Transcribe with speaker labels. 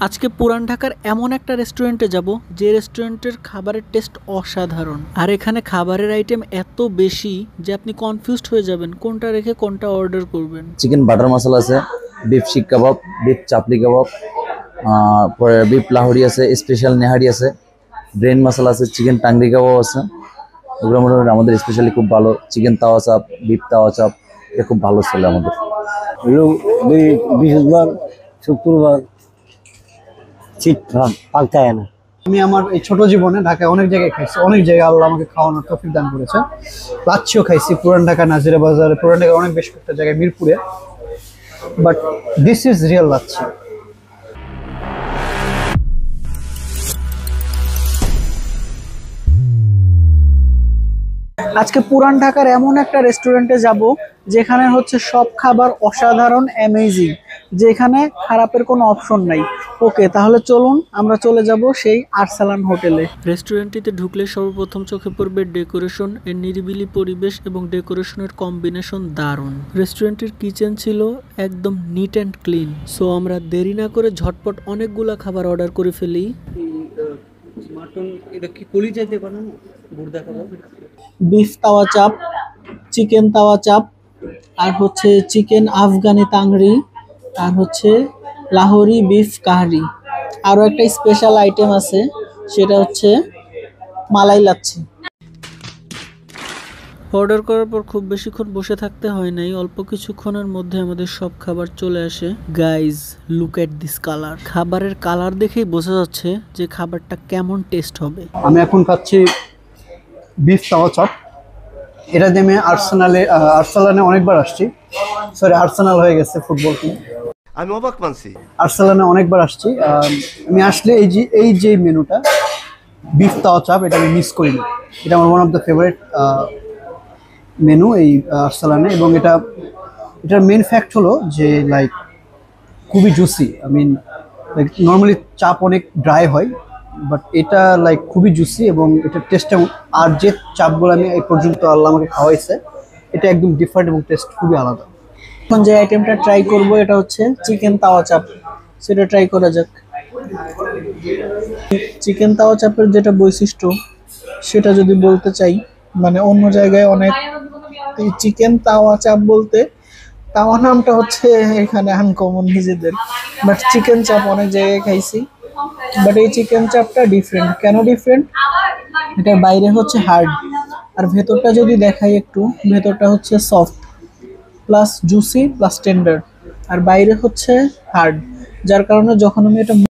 Speaker 1: আজকে পুরান ঢাকার এমন একটা রেস্টুরেন্টে যাব যে রেস্টুরেন্টের খাবারের টেস্ট অসাধারণ। আর এখানে খাবারের আইটেম এত বেশি যে আপনি কনফিউজড হয়ে যাবেন কোনটা রেখে কোনটা অর্ডার করবেন।
Speaker 2: চিকেন বাটার মশলা আছে, বিফ শিক কাবাব, বিফ চাপলি কাবাব, পরে বিফ লাহোরি আছে, স্পেশাল নেহারি আছে, ব্রেন মশলা আছে, চিকেন টাংরি কাবাব আছে। ওগুলো মোটামুটি আমাদের স্পেশালি খুব ভালো। চিকেন তাওয়া চাপ, বিফ তাওয়া চাপ, এটা খুব ভালো চলে আমাদের।
Speaker 3: বৃহস্পতিবার, শুক্রবার শীত পাল্টে না।
Speaker 4: আমি আমার এই ছোট জীবনে ঢাকায় অনেক জায়গায় খাইছি, অনেক জায়গায় আল্লাহ আমাকে খাওয়ানোর তৌফিক দান করেছে। লাচ্ছিও খাইছি পুরান ঢাকা নাজিরা বাজারে, পুরান ঢাকার অনেক বেশ কয়েকটা জায়গায়, মিরপুরে। But this is real lassi. আজকে পুরান ঢাকার এমন একটা রেস্টুরেন্টে যাব যেখানে হচ্ছে সব খাবার অসাধারণ, অ্যামেজিং, যেখানে খারাপের কোনো অপশন নাই। ওকে, তাহলে চলুন আমরা চলে যাব সেই আরসালান হোটেলে।
Speaker 1: রেস্টুরেন্টটিতে ঢুকলে সর্বপ্রথম চোখে পড়বে ডেকোরেশন, এর নিরিবিলি পরিবেশ এবং ডেকোরেশনের কম্বিনেশন দারুণ। রেস্টুরেন্টের কিচেন ছিল একদম নিট অ্যান্ড ক্লিন। সো আমরা দেরি না করে ঝটপট অনেকগুলা খাবার অর্ডার করে ফেলি।
Speaker 4: মাটন, এটা কি কলিজা দিয়ে বানানো? গুড়দা খাবার,
Speaker 1: বিফ তাওয়া চাপ, চিকেন তাওয়া চাপ, আর হচ্ছে চিকেন আফগানি তাংরি, আর হচ্ছে লাহোরি বিফ কাহারি। আরও একটা স্পেশাল আইটেম আছে, সেটা হচ্ছে মালাই লাচ্ছি। অর্ডার করার পর খুব বেশিক্ষণ বসে থাকতে হয় নাই, অল্প কিছুক্ষণের মধ্যে আমাদের সব খাবার চলে আসে। Guys, look at this colour. খাবারের কালার দেখেই বোঝা যাচ্ছে যে খাবারটা কেমন টেস্ট হবে।
Speaker 4: আমি এখন খাচ্ছি বিফ তাওয়া চপ। এটা দিয়ে আমি আরসালানে অনেকবার আসছি। সরি, আর্সেনাল হয়ে গেছে ফুটবল টিম।
Speaker 5: আমি অবাক মানছি।
Speaker 4: আরসালানে অনেকবার আসছি। আমি আসলে এই যে মেনুটা বিফ তাওয়া চাপ, এটা আমি মিস করি না। এটা আমার one of the favourite menu এই আরসালানে। এবং এটার মেন ফ্যাক্ট হলো যে লাইক খুবই juicy. I mean like normally চাপ অনেক ড্রাই হয়, বাট এটা লাইক খুবই জুসি এবং এটার টেস্ট। আর যে চাপগুলো আমি এই পর্যন্ত আল্লাহ আমাকে খাওয়াইছে, এটা একদম ডিফারেন্ট এবং টেস্ট খুবই আলাদা।
Speaker 1: এখন যে আইটেমটা ট্রাই করব এটা হচ্ছে চিকেন তাওয়া চাপ, সেটা ট্রাই করা যাক। চিকেন তাওয়া চাপের যেটা বৈশিষ্ট্য সেটা যদি বলতে চাই, মানে অন্য জায়গায় অনেক এই চিকেন তাওয়া চাপ বলতে তাওয়া নামটা হচ্ছে এখানে আনকমন নিজেদের, বাট চিকেন চাপ অনেক জায়গায় খাইছি। বাট এই চিকেন চাপটা ডিফারেন্ট। কেন ডিফারেন্ট? এটার বাইরে হচ্ছে হার্ড, আর ভেতরটা যদি দেখাই একটু, ভেতরটা হচ্ছে soft plus juicy plus tender, আর বাইরে হচ্ছে হার্ড, যার কারণে যখন আমি এটা